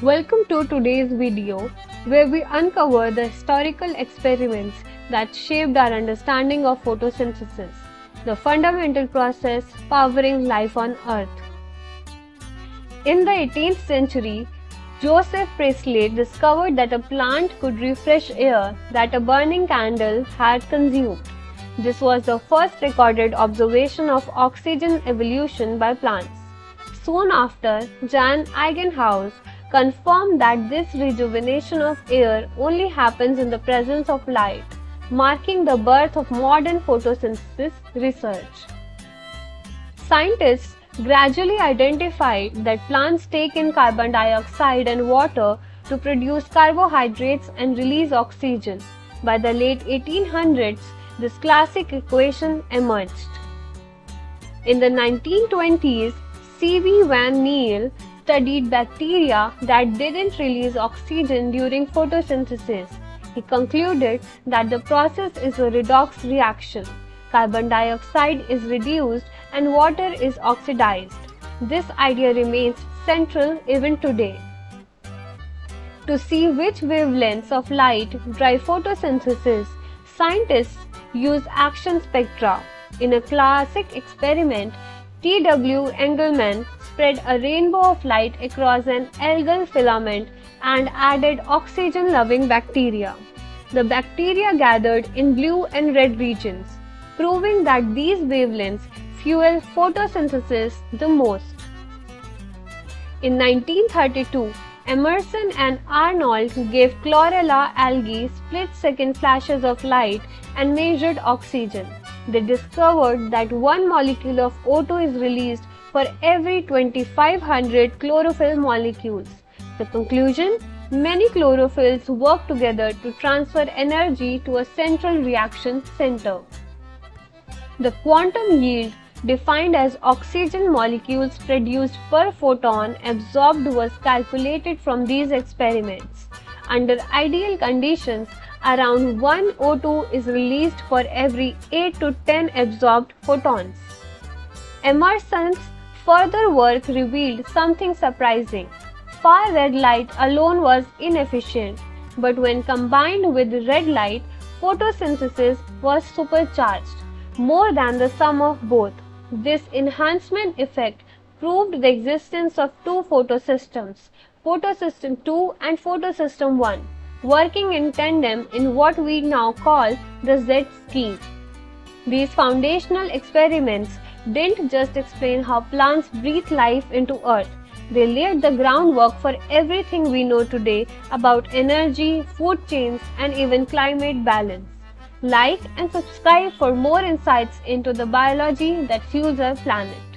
Welcome to today's video where we uncover the historical experiments that shaped our understanding of photosynthesis, the fundamental process powering life on Earth. In the 18th century, Joseph Priestley discovered that a plant could refresh air that a burning candle had consumed. This was the first recorded observation of oxygen evolution by plants. Soon after, Jan Eigenhaus confirmed that this rejuvenation of air only happens in the presence of light, marking the birth of modern photosynthesis research. Scientists gradually identified that plants take in carbon dioxide and water to produce carbohydrates and release oxygen. By the late 1800s, this classic equation emerged. In the 1920s, C.V. Van Niel studied bacteria that didn't release oxygen during photosynthesis. He concluded that the process is a redox reaction. Carbon dioxide is reduced and water is oxidized. This idea remains central even today. To see which wavelengths of light drive photosynthesis, scientists use action spectra. In a classic experiment, T.W. Engelmann spread a rainbow of light across an algal filament and added oxygen-loving bacteria. The bacteria gathered in blue and red regions, proving that these wavelengths fuel photosynthesis the most. In 1932, Emerson and Arnold gave chlorella algae split-second flashes of light and measured oxygen. They discovered that one molecule of O2 is released for every 2500 chlorophyll molecules. The conclusion? Many chlorophylls work together to transfer energy to a central reaction center. The quantum yield, defined as oxygen molecules produced per photon absorbed, was calculated from these experiments. Under ideal conditions, around 1 O2 is released for every 8 to 10 absorbed photons. Emerson's further work revealed something surprising. Far-red light alone was inefficient, but when combined with red light, photosynthesis was supercharged, more than the sum of both. This enhancement effect proved the existence of two photosystems, photosystem 2 and photosystem 1, working in tandem in what we now call the Z scheme. These foundational experiments didn't just explain how plants breathe life into Earth, they laid the groundwork for everything we know today about energy, food chains, and even climate balance. Like and subscribe for more insights into the biology that fuels our planet.